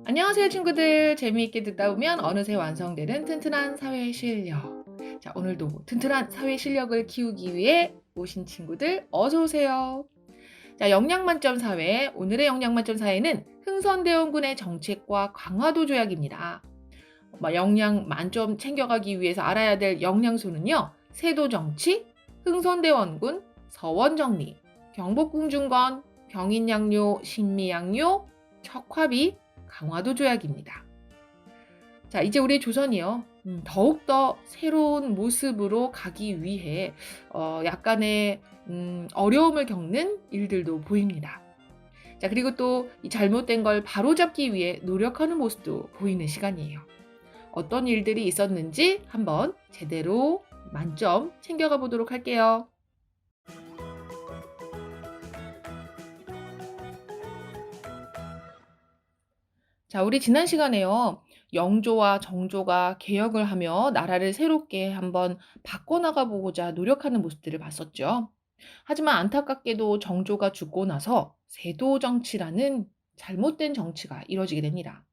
안녕하세요 친구들. 재미있게 듣다 보면 어느새 완성되는 튼튼한 사회 실력. 자, 오늘도 튼튼한 사회 실력을 키우기 위해 모신 친구들 어서 오세요. 자, 영양만점 사회. 오늘의 영양만점 사회는 흥선대원군의 정책과 강화도 조약입니다. 영양 만점 챙겨가기 위해서 알아야 될 영양소는요. 세도정치, 흥선대원군, 서원정리, 경복궁중건, 병인양요, 신미양요, 척화비, 강화도 조약입니다. 자, 이제 우리 조선이요. 더욱더 새로운 모습으로 가기 위해 약간의 어려움을 겪는 일들도 보입니다. 자, 그리고 또 이 잘못된 걸 바로잡기 위해 노력하는 모습도 보이는 시간이에요. 어떤 일들이 있었는지 한번 제대로 만점 챙겨가 보도록 할게요. 자, 우리 지난 시간에요. 영조와 정조가 개혁을 하며 나라를 새롭게 한번 바꿔나가 보고자 노력하는 모습들을 봤었죠. 하지만 안타깝게도 정조가 죽고 나서 세도 정치라는 잘못된 정치가 이루어지게 됩니다.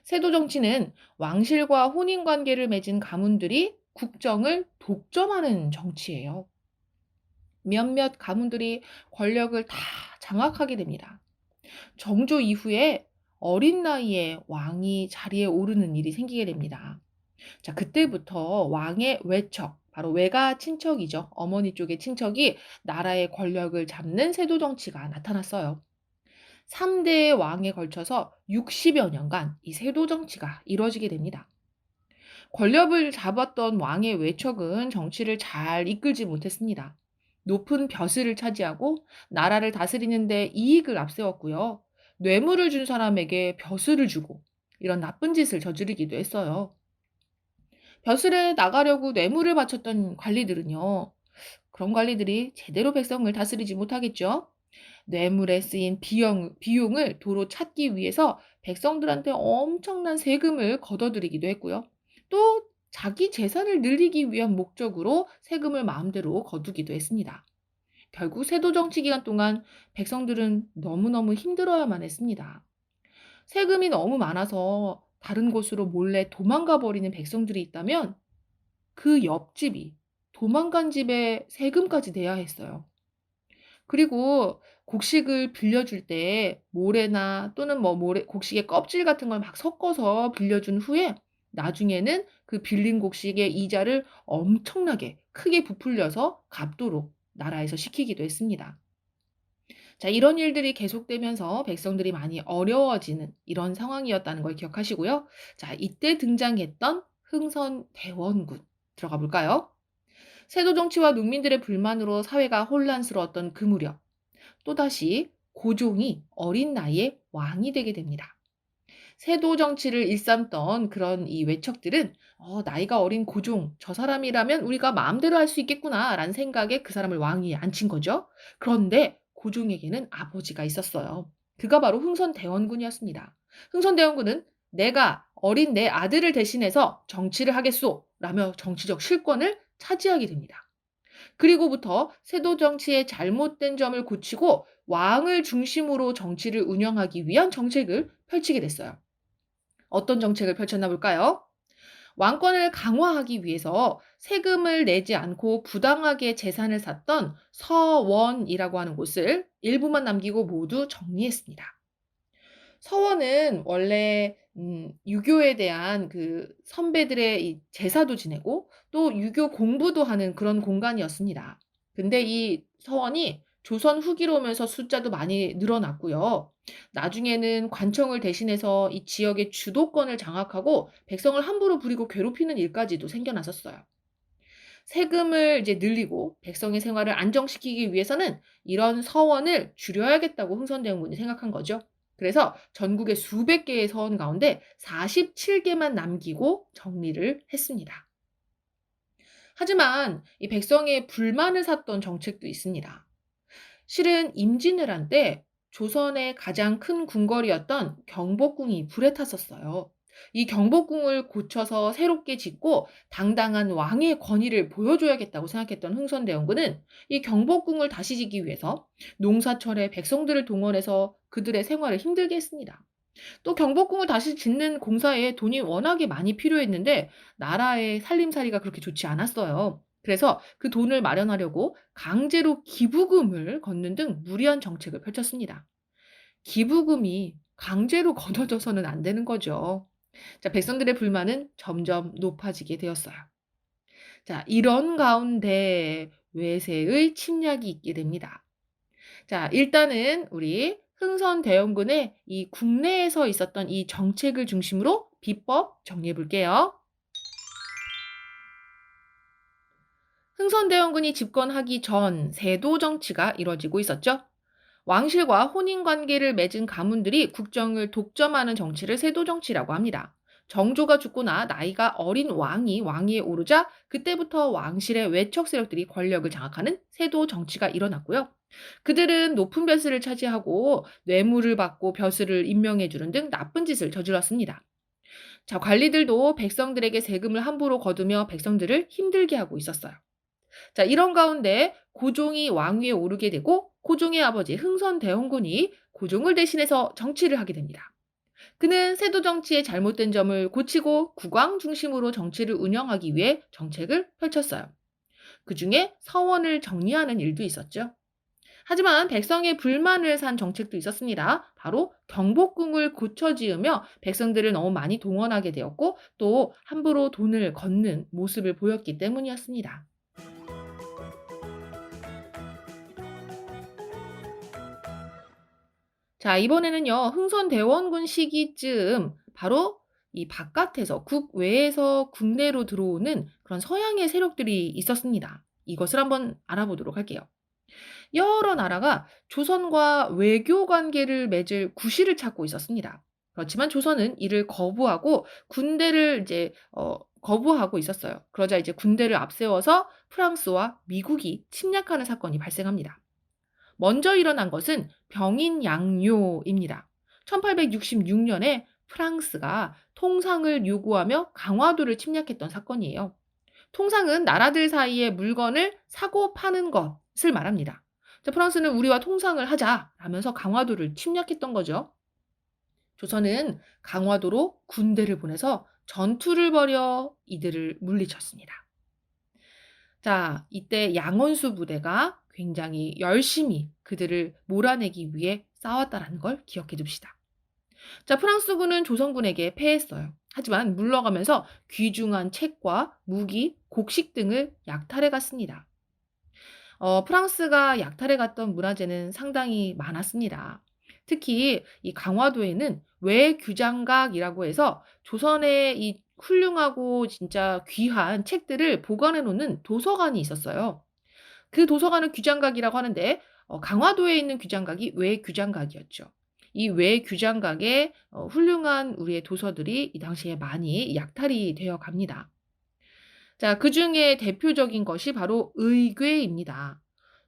세도 정치는 왕실과 혼인 관계를 맺은 가문들이 국정을 독점하는 정치예요. 몇몇 가문들이 권력을 다 장악하게 됩니다. 정조 이후에 어린 나이에 왕이 자리에 오르는 일이 생기게 됩니다. 자, 그때부터 왕의 외척, 바로 외가 친척이죠. 어머니 쪽의 친척이 나라의 권력을 잡는 세도 정치가 나타났어요. 3대의 왕에 걸쳐서 60여 년간 이 세도 정치가 이루어지게 됩니다. 권력을 잡았던 왕의 외척은 정치를 잘 이끌지 못했습니다. 높은 벼슬을 차지하고 나라를 다스리는 데 이익을 앞세웠고요. 뇌물을 준 사람에게 벼슬을 주고 이런 나쁜 짓을 저지르기도 했어요. 벼슬에 나가려고 뇌물을 바쳤던 관리들은요. 그런 관리들이 제대로 백성을 다스리지 못하겠죠. 뇌물에 쓰인 비용을 도로 찾기 위해서 백성들한테 엄청난 세금을 걷어들이기도 했고요. 또 자기 재산을 늘리기 위한 목적으로 세금을 마음대로 거두기도 했습니다. 결국 세도 정치 기간 동안 백성들은 너무너무 힘들어야만 했습니다. 세금이 너무 많아서 다른 곳으로 몰래 도망가 버리는 백성들이 있다면 그 옆집이 도망간 집에 세금까지 내야 했어요. 그리고 곡식을 빌려줄 때 모래나 또는 곡식의 껍질 같은 걸 막 섞어서 빌려준 후에 나중에는 그 빌린 곡식의 이자를 엄청나게 크게 부풀려서 갚도록 나라에서 시키기도 했습니다. 자, 이런 일들이 계속되면서 백성들이 많이 어려워지는 이런 상황이었다는 걸 기억하시고요. 자, 이때 등장했던 흥선대원군 들어가 볼까요? 세도 정치와 농민들의 불만으로 사회가 혼란스러웠던 그 무렵 또다시 고종이 어린 나이에 왕이 되게 됩니다. 세도 정치를 일삼던 그런 이 외척들은 나이가 어린 고종, 저 사람이라면 우리가 마음대로 할 수 있겠구나라는 생각에 그 사람을 왕위에 앉힌 거죠. 그런데 고종에게는 아버지가 있었어요. 그가 바로 흥선대원군이었습니다. 흥선대원군은 내가 어린 내 아들을 대신해서 정치를 하겠소 라며 정치적 실권을 차지하게 됩니다. 그리고부터 세도 정치의 잘못된 점을 고치고 왕을 중심으로 정치를 운영하기 위한 정책을 펼치게 됐어요. 어떤 정책을 펼쳤나 볼까요? 왕권을 강화하기 위해서 세금을 내지 않고 부당하게 재산을 샀던 서원이라고 하는 곳을 일부만 남기고 모두 정리했습니다. 서원은 원래 유교에 대한 그 선배들의 이 제사도 지내고 또 유교 공부도 하는 그런 공간이었습니다. 근데 이 서원이 조선 후기로 오면서 숫자도 많이 늘어났고요. 나중에는 관청을 대신해서 이 지역의 주도권을 장악하고 백성을 함부로 부리고 괴롭히는 일까지도 생겨났었어요. 세금을 이제 늘리고 백성의 생활을 안정시키기 위해서는 이런 서원을 줄여야겠다고 흥선대원군이 생각한 거죠. 그래서 전국의 수백 개의 서원 가운데 47개만 남기고 정리를 했습니다. 하지만 이 백성의 불만을 샀던 정책도 있습니다. 실은 임진왜란 때 조선의 가장 큰 궁궐이었던 경복궁이 불에 탔었어요. 이 경복궁을 고쳐서 새롭게 짓고 당당한 왕의 권위를 보여줘야겠다고 생각했던 흥선대원군은 이 경복궁을 다시 짓기 위해서 농사철에 백성들을 동원해서 그들의 생활을 힘들게 했습니다. 또 경복궁을 다시 짓는 공사에 돈이 워낙에 많이 필요했는데 나라의 살림살이가 그렇게 좋지 않았어요. 그래서 그 돈을 마련하려고 강제로 기부금을 걷는 등 무리한 정책을 펼쳤습니다. 기부금이 강제로 걷어져서는 안 되는 거죠. 자, 백성들의 불만은 점점 높아지게 되었어요. 자, 이런 가운데 외세의 침략이 있게 됩니다. 자, 일단은 우리 흥선대원군의 이 국내에서 있었던 이 정책을 중심으로 비법 정리해 볼게요. 흥선대원군이 집권하기 전 세도 정치가 이뤄지고 있었죠. 왕실과 혼인 관계를 맺은 가문들이 국정을 독점하는 정치를 세도 정치라고 합니다. 정조가 죽거나 나이가 어린 왕이 왕위에 오르자 그때부터 왕실의 외척 세력들이 권력을 장악하는 세도 정치가 일어났고요. 그들은 높은 벼슬을 차지하고 뇌물을 받고 벼슬을 임명해 주는 등 나쁜 짓을 저질렀습니다. 자, 관리들도 백성들에게 세금을 함부로 거두며 백성들을 힘들게 하고 있었어요. 자, 이런 가운데 고종이 왕위에 오르게 되고 고종의 아버지 흥선대원군이 고종을 대신해서 정치를 하게 됩니다. 그는 세도 정치의 잘못된 점을 고치고 국왕 중심으로 정치를 운영하기 위해 정책을 펼쳤어요. 그중에 서원을 정리하는 일도 있었죠. 하지만 백성의 불만을 산 정책도 있었습니다. 바로 경복궁을 고쳐 지으며 백성들을 너무 많이 동원하게 되었고 또 함부로 돈을 걷는 모습을 보였기 때문이었습니다. 자, 이번에는요, 흥선대원군 시기쯤 바로 이 바깥에서 국외에서 국내로 들어오는 그런 서양의 세력들이 있었습니다. 이것을 한번 알아보도록 할게요. 여러 나라가 조선과 외교 관계를 맺을 구실을 찾고 있었습니다. 그렇지만 조선은 이를 거부하고 군대를 거부하고 있었어요. 그러자 이제 군대를 앞세워서 프랑스와 미국이 침략하는 사건이 발생합니다. 먼저 일어난 것은 병인양요입니다. 1866년에 프랑스가 통상을 요구하며 강화도를 침략했던 사건이에요. 통상은 나라들 사이에 물건을 사고 파는 것을 말합니다. 자, 프랑스는 우리와 통상을 하자 라면서 강화도를 침략했던 거죠. 조선은 강화도로 군대를 보내서 전투를 벌여 이들을 물리쳤습니다. 자, 이때 양원수 부대가 굉장히 열심히 그들을 몰아내기 위해 싸웠다라는 걸 기억해 둡시다. 자, 프랑스군은 조선군에게 패했어요. 하지만 물러가면서 귀중한 책과 무기, 곡식 등을 약탈해 갔습니다. 프랑스가 약탈해 갔던 문화재는 상당히 많았습니다. 특히 이 강화도에는 외규장각이라고 해서 조선의 이 훌륭하고 진짜 귀한 책들을 보관해 놓는 도서관이 있었어요. 그 도서관을 규장각이라고 하는데 강화도에 있는 규장각이 외규장각이었죠. 이 외규장각에 훌륭한 우리의 도서들이 이 당시에 많이 약탈이 되어 갑니다. 자, 그중에 대표적인 것이 바로 의궤입니다.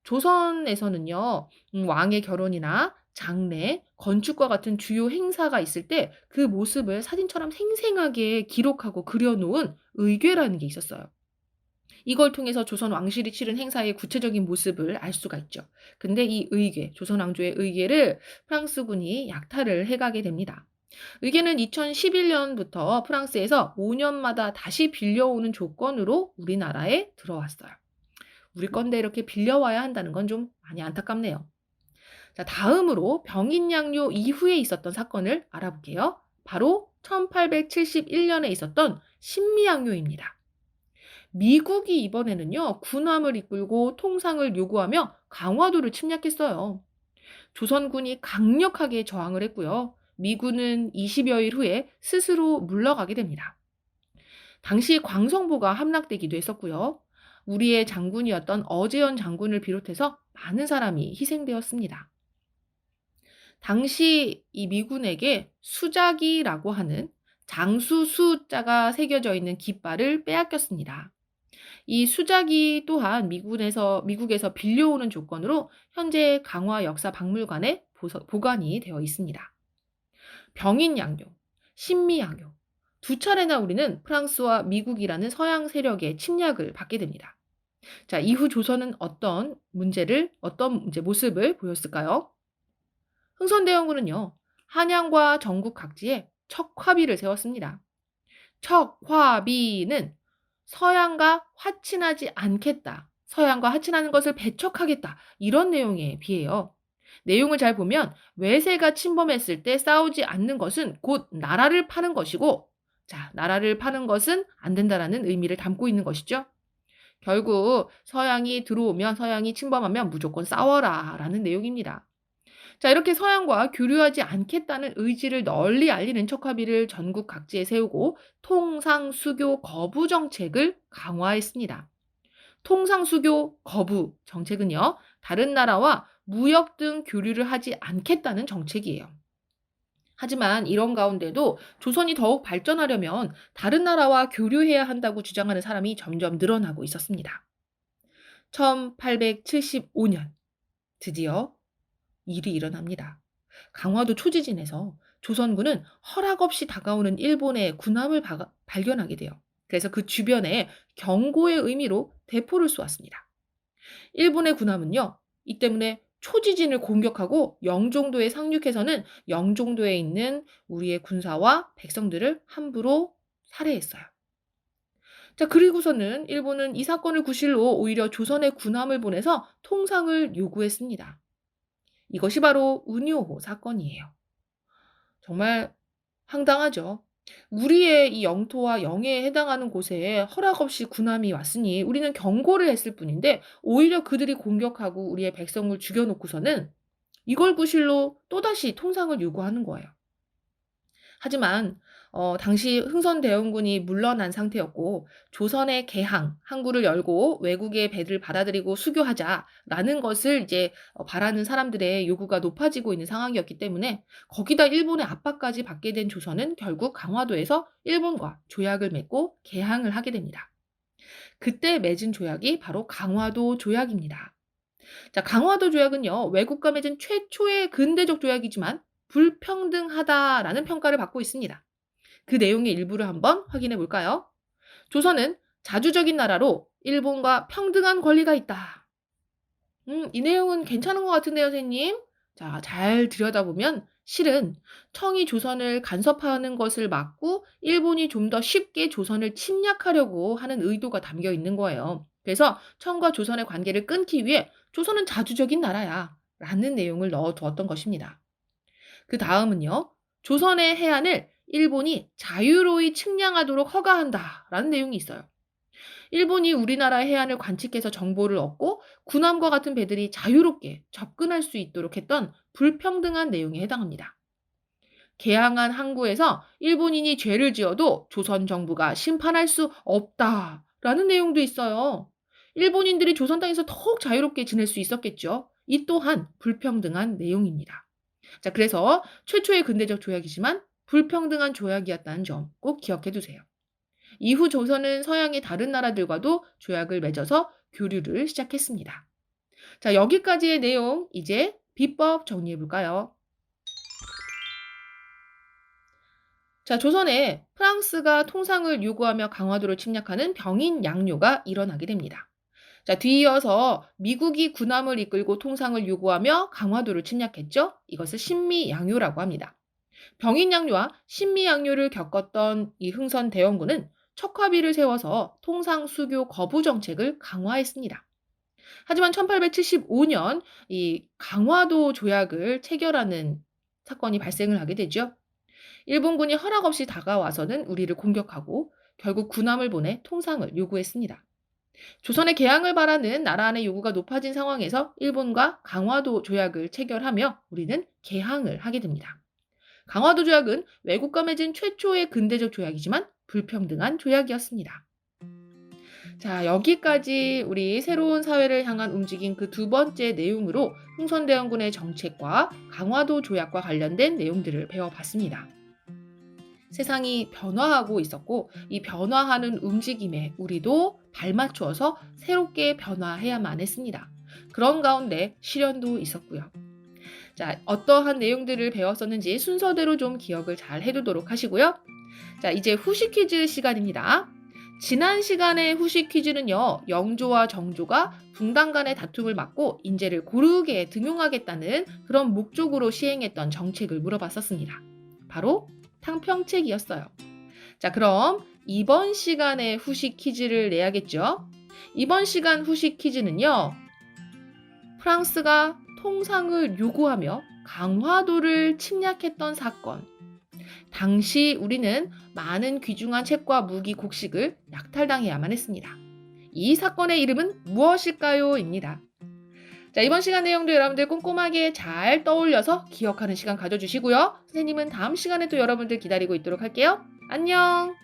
조선에서는요, 왕의 결혼이나 장례, 건축과 같은 주요 행사가 있을 때 그 모습을 사진처럼 생생하게 기록하고 그려놓은 의궤라는 게 있었어요. 이걸 통해서 조선 왕실이 치른 행사의 구체적인 모습을 알 수가 있죠. 근데 이 의궤, 조선 왕조의 의궤를 프랑스군이 약탈을 해가게 됩니다. 의궤는 2011년부터 프랑스에서 5년마다 다시 빌려오는 조건으로 우리나라에 들어왔어요. 우리 건데 이렇게 빌려와야 한다는 건 좀 많이 안타깝네요. 자, 다음으로 병인양요 이후에 있었던 사건을 알아볼게요. 바로 1871년에 있었던 신미양요입니다. 미국이 이번에는요, 군함을 이끌고 통상을 요구하며 강화도를 침략했어요. 조선군이 강력하게 저항을 했고요. 미군은 20여일 후에 스스로 물러가게 됩니다. 당시 광성보가 함락되기도 했었고요. 우리의 장군이었던 어제연 장군을 비롯해서 많은 사람이 희생되었습니다. 당시 이 미군에게 수자기라고 하는 장수수자가 새겨져 있는 깃발을 빼앗겼습니다. 이 수자기 또한 미국에서 빌려오는 조건으로 현재 강화 역사박물관에 보관이 되어 있습니다. 병인양요, 신미양요 두 차례나 우리는 프랑스와 미국이라는 서양 세력의 침략을 받게 됩니다. 자, 이후 조선은 어떤 문제 모습을 보였을까요? 흥선대원군은요, 한양과 전국 각지에 척화비를 세웠습니다. 척화비는 서양과 화친하지 않겠다, 서양과 화친하는 것을 배척하겠다, 이런 내용에 비해요. 내용을 잘 보면 외세가 침범했을 때 싸우지 않는 것은 곧 나라를 파는 것이고, 자, 나라를 파는 것은 안 된다라는 의미를 담고 있는 것이죠. 결국 서양이 들어오면, 서양이 침범하면 무조건 싸워라 라는 내용입니다. 자, 이렇게 서양과 교류하지 않겠다는 의지를 널리 알리는 척화비를 전국 각지에 세우고 통상수교 거부 정책을 강화했습니다. 통상수교 거부 정책은요, 다른 나라와 무역 등 교류를 하지 않겠다는 정책이에요. 하지만 이런 가운데도 조선이 더욱 발전하려면 다른 나라와 교류해야 한다고 주장하는 사람이 점점 늘어나고 있었습니다. 1875년 드디어 일이 일어납니다. 강화도 초지진에서 조선군은 허락 없이 다가오는 일본의 군함을 발견하게 돼요. 그래서 그 주변에 경고의 의미로 대포를 쏘았습니다. 일본의 군함은요, 이 때문에 초지진을 공격하고 영종도에 상륙해서는 영종도에 있는 우리의 군사와 백성들을 함부로 살해했어요. 자, 그리고서는 일본은 이 사건을 구실로 오히려 조선의 군함을 보내서 통상을 요구했습니다. 이것이 바로 운요호 사건이에요. 정말 황당하죠. 우리의 이 영토와 영해에 해당하는 곳에 허락 없이 군함이 왔으니 우리는 경고를 했을 뿐인데, 오히려 그들이 공격하고 우리의 백성을 죽여놓고서는 이걸 구실로 또다시 통상을 요구하는 거예요. 하지만 당시 흥선대원군이 물러난 상태였고, 조선의 개항, 항구를 열고 외국의 배를 받아들이고 수교하자라는 것을 이제 바라는 사람들의 요구가 높아지고 있는 상황이었기 때문에, 거기다 일본의 압박까지 받게 된 조선은 결국 강화도에서 일본과 조약을 맺고 개항을 하게 됩니다. 그때 맺은 조약이 바로 강화도 조약입니다. 자, 강화도 조약은요, 외국과 맺은 최초의 근대적 조약이지만 불평등하다라는 평가를 받고 있습니다. 그 내용의 일부를 한번 확인해 볼까요? 조선은 자주적인 나라로 일본과 평등한 권리가 있다. 이 내용은 괜찮은 것 같은데요, 선생님? 자, 잘 들여다보면 실은 청이 조선을 간섭하는 것을 막고 일본이 좀 더 쉽게 조선을 침략하려고 하는 의도가 담겨 있는 거예요. 그래서 청과 조선의 관계를 끊기 위해 조선은 자주적인 나라야 라는 내용을 넣어두었던 것입니다. 그 다음은요, 조선의 해안을 일본이 자유로이 측량하도록 허가한다 라는 내용이 있어요. 일본이 우리나라 해안을 관측해서 정보를 얻고 군함과 같은 배들이 자유롭게 접근할 수 있도록 했던 불평등한 내용에 해당합니다. 개항한 항구에서 일본인이 죄를 지어도 조선 정부가 심판할 수 없다라는 내용도 있어요. 일본인들이 조선 땅에서 더욱 자유롭게 지낼 수 있었겠죠. 이 또한 불평등한 내용입니다. 자, 그래서 최초의 근대적 조약이지만 불평등한 조약이었다는 점 꼭 기억해 두세요. 이후 조선은 서양의 다른 나라들과도 조약을 맺어서 교류를 시작했습니다. 자, 여기까지의 내용 이제 비법 정리해 볼까요? 자, 조선에 프랑스가 통상을 요구하며 강화도를 침략하는 병인 양요가 일어나게 됩니다. 자, 뒤이어서 미국이 군함을 이끌고 통상을 요구하며 강화도를 침략했죠. 이것을 신미양요라고 합니다. 병인양요와 신미양요를 겪었던 이 흥선대원군은 척화비를 세워서 통상수교 거부 정책을 강화했습니다. 하지만 1875년 이 강화도 조약을 체결하는 사건이 발생을 하게 되죠. 일본군이 허락 없이 다가와서는 우리를 공격하고 결국 군함을 보내 통상을 요구했습니다. 조선의 개항을 바라는 나라 안의 요구가 높아진 상황에서 일본과 강화도 조약을 체결하며 우리는 개항을 하게 됩니다. 강화도 조약은 외국과 맺은 최초의 근대적 조약이지만 불평등한 조약이었습니다. 자, 여기까지 우리 새로운 사회를 향한 움직임 그 두 번째 내용으로 흥선대원군의 정책과 강화도 조약과 관련된 내용들을 배워봤습니다. 세상이 변화하고 있었고 이 변화하는 움직임에 우리도 발맞추어서 새롭게 변화해야만 했습니다. 그런 가운데 시련도 있었고요. 자, 어떠한 내용들을 배웠었는지 순서대로 좀 기억을 잘 해두도록 하시고요. 자, 이제 후시 퀴즈 시간입니다. 지난 시간의 후식 퀴즈는요, 영조와 정조가 붕당 간의 다툼을 막고 인재를 고르게 등용하겠다는 그런 목적으로 시행했던 정책을 물어봤었습니다. 바로 탕평책이었어요. 자, 그럼 이번 시간의 후식 퀴즈를 내야겠죠? 이번 시간 후식 퀴즈는요, 프랑스가 통상을 요구하며 강화도를 침략했던 사건. 당시 우리는 많은 귀중한 책과 무기, 곡식을 약탈당해야만 했습니다. 이 사건의 이름은 무엇일까요? 입니다. 자, 이번 시간 내용도 여러분들 꼼꼼하게 잘 떠올려서 기억하는 시간 가져주시고요. 선생님은 다음 시간에 또 여러분들 기다리고 있도록 할게요. 안녕!